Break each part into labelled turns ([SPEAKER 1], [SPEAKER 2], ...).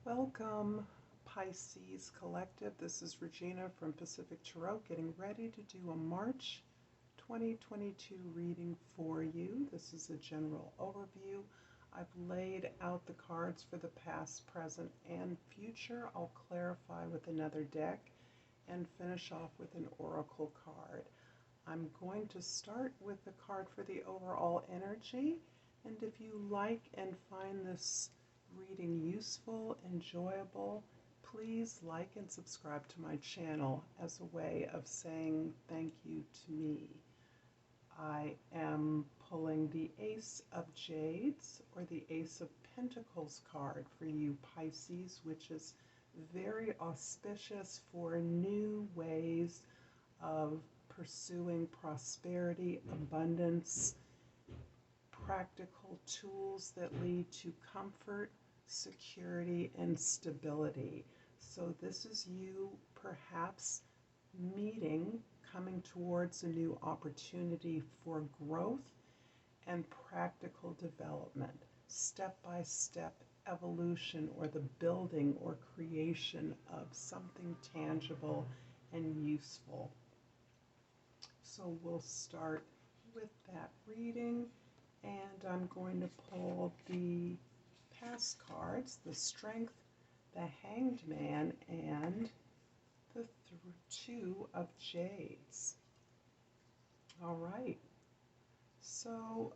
[SPEAKER 1] Welcome, Pisces Collective. This is Regina from Pacific Tarot, getting ready to do a March 2022 reading for you. This is a general overview. I've laid out the cards for the past, present, and future. I'll clarify with another deck and finish off with an oracle card. I'm going to start with the card for the overall energy, and if you like and find this reading useful, enjoyable, please like and subscribe to my channel as a way of saying thank you to me. I am pulling the Ace of Jades, or the Ace of Pentacles card for you Pisces, which is very auspicious for new ways of pursuing prosperity, abundance, practical tools that lead to comfort, security, and stability. So this is you perhaps coming towards a new opportunity for growth and practical development, step-by-step evolution, or the building or creation of something tangible and useful. So we'll start with that reading. And I'm going to pull the past cards, the Strength, the Hanged Man, and the Two of Jades. All right. So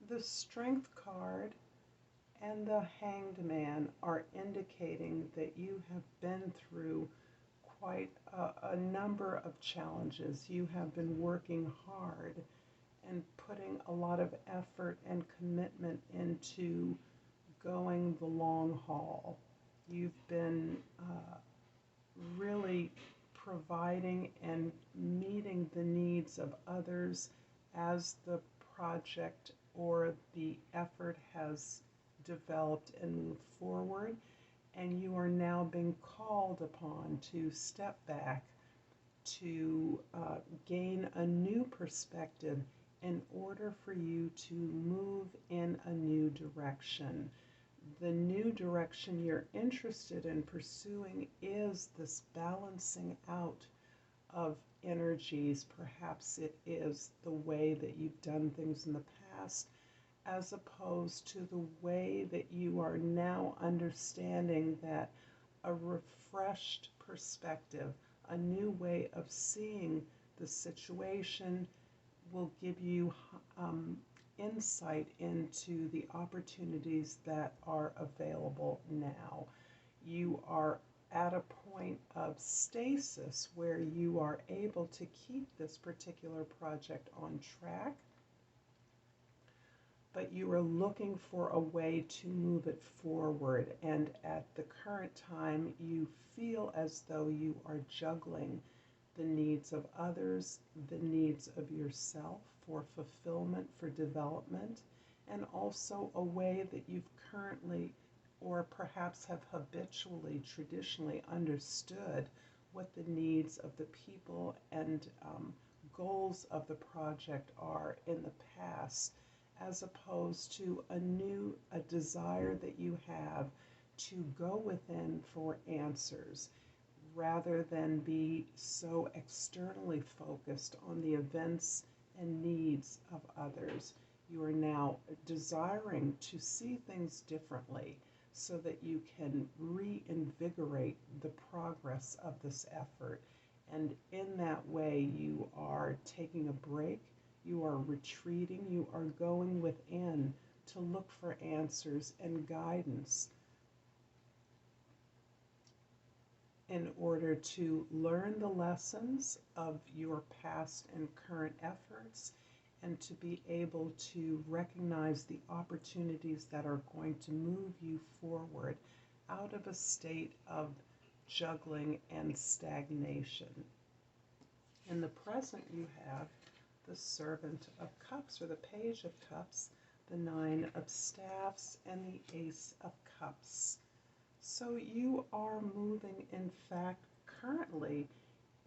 [SPEAKER 1] the Strength card and the Hanged Man are indicating that you have been through quite a number of challenges. You have been working hard and putting a lot of effort and commitment into going the long haul. You've been really providing and meeting the needs of others as the project or the effort has developed and moved forward, and you are now being called upon to step back, to gain a new perspective in order for you to move in a new direction. The new direction you're interested in pursuing is this balancing out of energies. Perhaps it is the way that you've done things in the past, as opposed to the way that you are now understanding that a refreshed perspective, a new way of seeing the situation, will give you insight into the opportunities that are available now. You are at a point of stasis where you are able to keep this particular project on track, but you are looking for a way to move it forward. And at the current time, you feel as though you are juggling the needs of others, the needs of yourself for fulfillment, for development, and also a way that you've currently or perhaps have habitually, traditionally understood what the needs of the people and goals of the project are in the past, as opposed to a desire that you have to go within for answers, rather than be so externally focused on the events and needs of others. You are now desiring to see things differently so that you can reinvigorate the progress of this effort. And in that way, you are taking a break, you are retreating, you are going within to look for answers and guidance in order to learn the lessons of your past and current efforts, and to be able to recognize the opportunities that are going to move you forward out of a state of juggling and stagnation. In the present, you have the Servant of Cups, or the Page of Cups, the Nine of Staffs, and the Ace of Cups. So you are moving, in fact, currently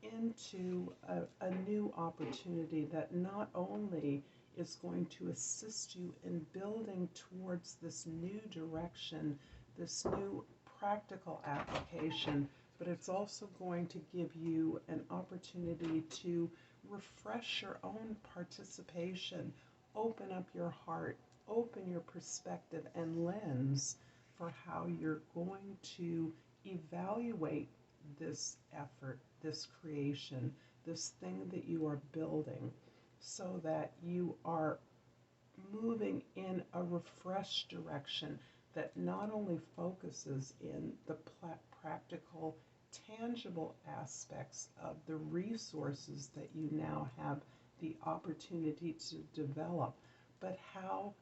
[SPEAKER 1] into a new opportunity that not only is going to assist you in building towards this new direction, this new practical application, but it's also going to give you an opportunity to refresh your own participation, open up your heart, open your perspective and lens for how you're going to evaluate this effort, this creation, this thing that you are building, so that you are moving in a refreshed direction that not only focuses in the practical, tangible aspects of the resources that you now have the opportunity to develop, but how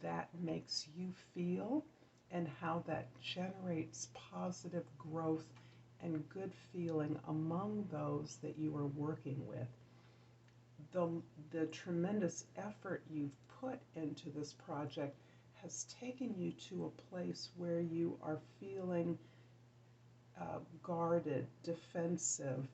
[SPEAKER 1] that makes you feel and how that generates positive growth and good feeling among those that you are working with. The tremendous effort you've put into this project has taken you to a place where you are feeling guarded, defensive,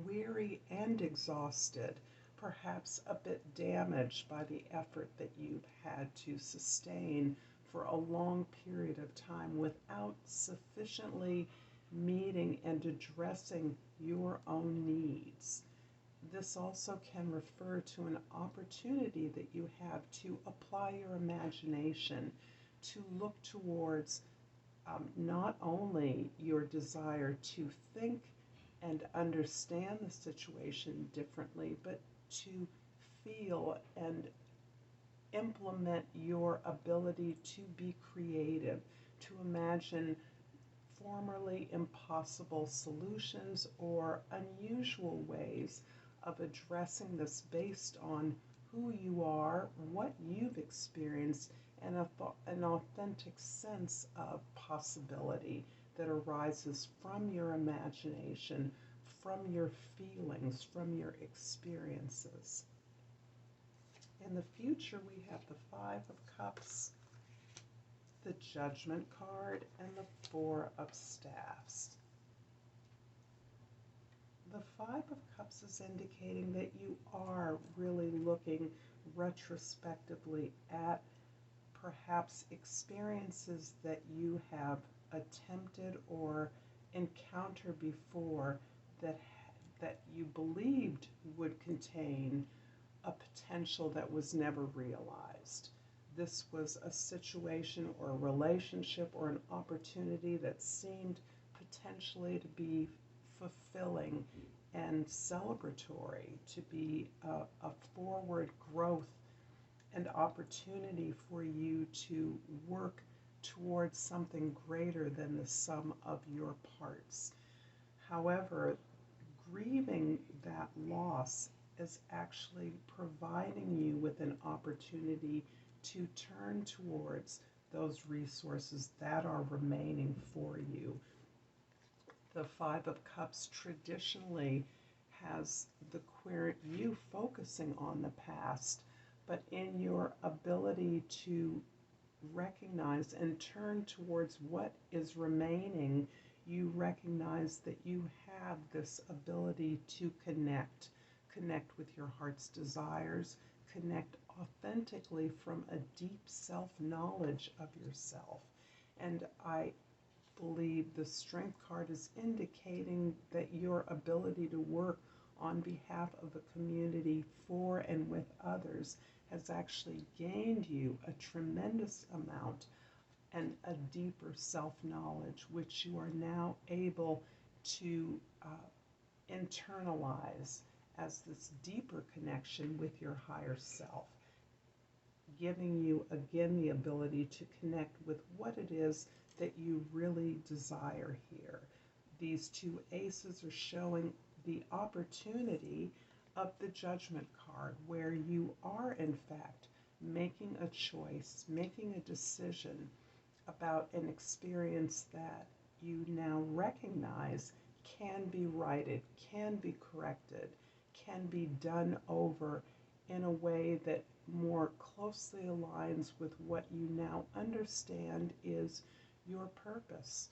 [SPEAKER 1] weary, and exhausted, perhaps a bit damaged by the effort that you've had to sustain for a long period of time without sufficiently meeting and addressing your own needs. This also can refer to an opportunity that you have to apply your imagination, to look towards not only your desire to think and understand the situation differently, but to feel and implement your ability to be creative, to imagine formerly impossible solutions or unusual ways of addressing this based on who you are, what you've experienced, and an authentic sense of possibility that arises from your imagination, from your feelings, from your experiences. In the future, we have the Five of Cups, the Judgment card, and the Four of Staffs. The Five of Cups is indicating that you are really looking retrospectively at perhaps experiences that you have attempted or encountered before that you believed would contain a potential that was never realized. This was a situation or a relationship or an opportunity that seemed potentially to be fulfilling and celebratory, to be a forward growth and opportunity for you to work towards something greater than the sum of your parts. However, grieving that loss is actually providing you with an opportunity to turn towards those resources that are remaining for you. The Five of Cups traditionally has the queer you focusing on the past, but in your ability to recognize and turn towards what is remaining, you recognize that you have this ability to connect with your heart's desires, connect authentically from a deep self-knowledge of yourself. And I believe the Strength card is indicating that your ability to work on behalf of a community for and with others has actually gained you a tremendous amount and a deeper self-knowledge, which you are now able to internalize as this deeper connection with your higher self, giving you again the ability to connect with what it is that you really desire here. These two aces are showing the opportunity of the Judgment card, where you are in fact making a choice, making a decision about an experience that you now recognize can be righted, can be corrected, can be done over in a way that more closely aligns with what you now understand is your purpose,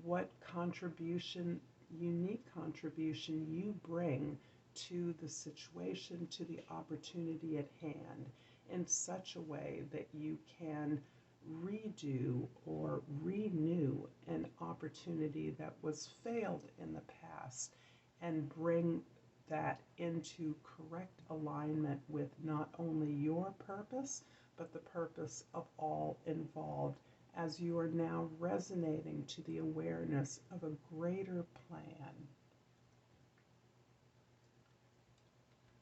[SPEAKER 1] what contribution, unique contribution you bring to the situation, to the opportunity at hand, in such a way that you can redo or renew an opportunity that was failed in the past and bring that into correct alignment with not only your purpose, but the purpose of all involved, as you are now resonating to the awareness of a greater plan.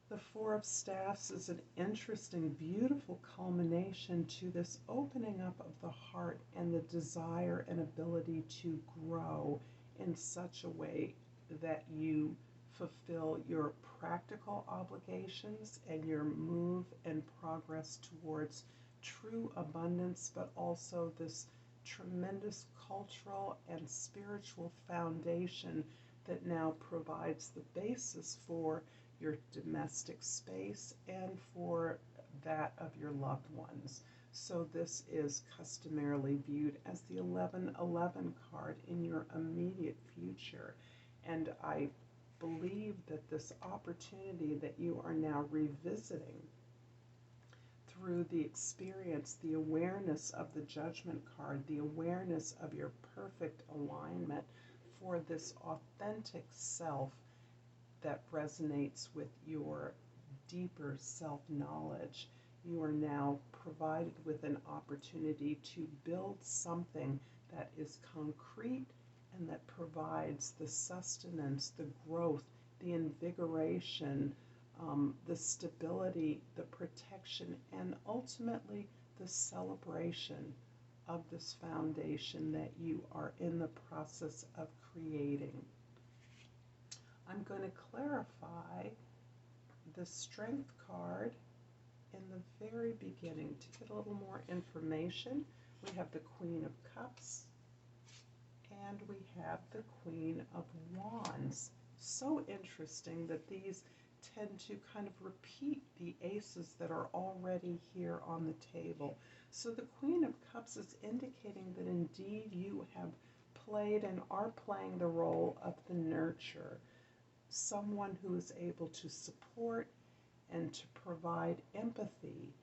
[SPEAKER 1] The Four of Staffs is an interesting, beautiful culmination to this opening up of the heart and the desire and ability to grow in such a way that you fulfill your practical obligations and your move and progress towards true abundance, but also this tremendous cultural and spiritual foundation that now provides the basis for your domestic space and for that of your loved ones. So this is customarily viewed as the 1111 card in your immediate future. And I believe that this opportunity that you are now revisiting through the experience, the awareness of the Judgment card, the awareness of your perfect alignment for this authentic self that resonates with your deeper self-knowledge, you are now provided with an opportunity to build something that is concrete and that provides the sustenance, the growth, the invigoration, the stability, the protection, and ultimately the celebration of this foundation that you are in the process of creating. I'm going to clarify the Strength card in the very beginning to get a little more information. We have the Queen of Cups and we have the Queen of Wands. So interesting that these tend to kind of repeat the aces that are already here on the table. So the Queen of Cups is indicating that indeed you have played and are playing the role of the nurturer, someone who is able to support and to provide empathy,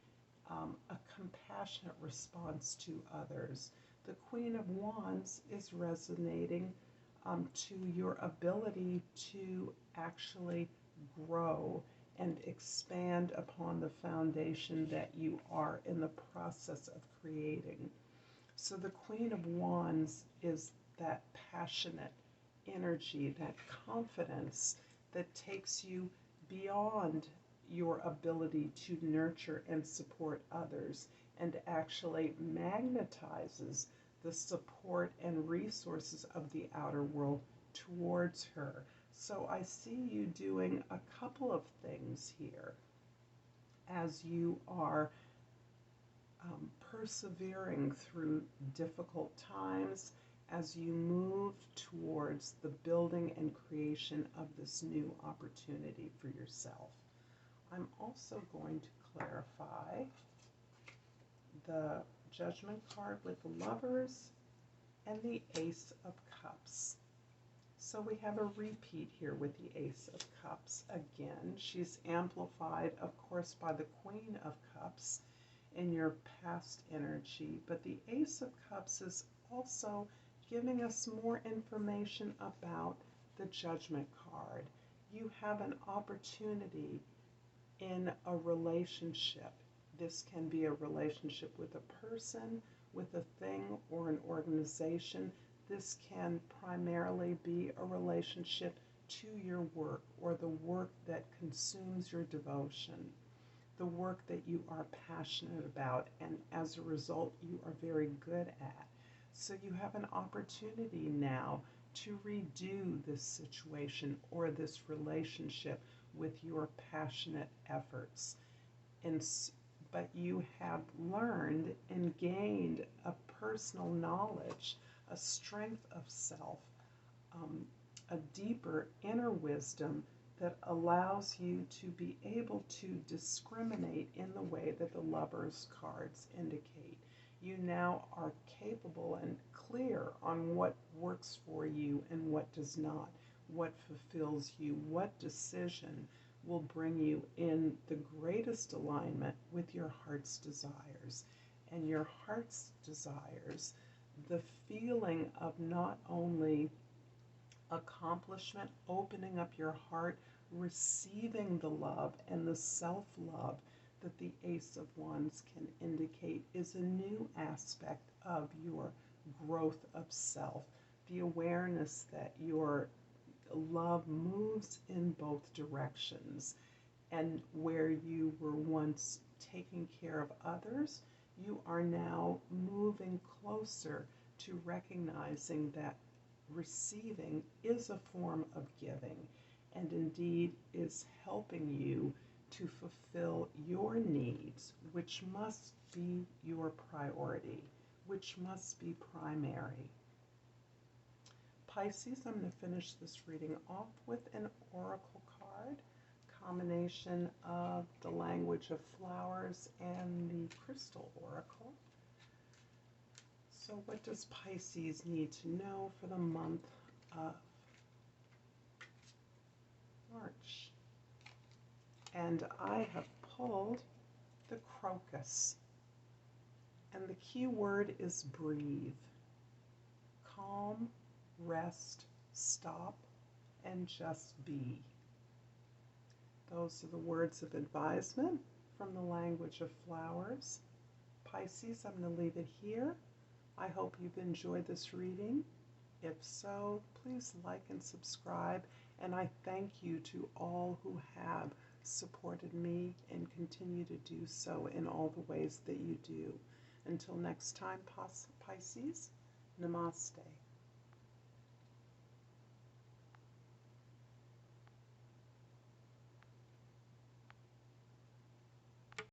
[SPEAKER 1] a compassionate response to others. The Queen of Wands is resonating to your ability to actually grow and expand upon the foundation that you are in the process of creating. So the Queen of Wands is that passionate energy, that confidence that takes you beyond your ability to nurture and support others and actually magnetizes the support and resources of the outer world towards her. So I see you doing a couple of things here as you are persevering through difficult times, as you move towards the building and creation of this new opportunity for yourself. I'm also going to clarify the Judgment card with the Lovers and the Ace of Cups. So we have a repeat here with the Ace of Cups. Again, she's amplified, of course, by the Queen of Cups in your past energy, but the Ace of Cups is also giving us more information about the Judgment card. You have an opportunity in a relationship. This can be a relationship with a person, with a thing, or an organization. This can primarily be a relationship to your work or the work that consumes your devotion, the work that you are passionate about and as a result you are very good at. So you have an opportunity now to redo this situation or this relationship with your passionate efforts. But you have learned and gained a personal knowledge, a strength of self, a deeper inner wisdom that allows you to be able to discriminate in the way that the Lovers cards indicate. You now are capable and clear on what works for you and what does not, what fulfills you, what decision will bring you in the greatest alignment with your heart's desires. And your heart's desires, the feeling of not only accomplishment, opening up your heart, receiving the love and the self-love that the Ace of Wands can indicate, is a new aspect of your growth of self. The awareness that your love moves in both directions, and where you were once taking care of others, you are now moving closer to recognizing that receiving is a form of giving, and indeed is helping you to fulfill your needs, which must be your priority, which must be primary. Pisces, I'm going to finish this reading off with an oracle card, combination of the language of flowers and the crystal oracle. So what does Pisces need to know for the month of March? And I have pulled the crocus. And the key word is breathe. Calm, rest, stop, and just be. Those are the words of advisement from the language of flowers. Pisces, I'm going to leave it here. I hope you've enjoyed this reading. If so, please like and subscribe. And I thank you to all who have supported me and continue to do so in all the ways that you do. Until next time, Pisces, Namaste.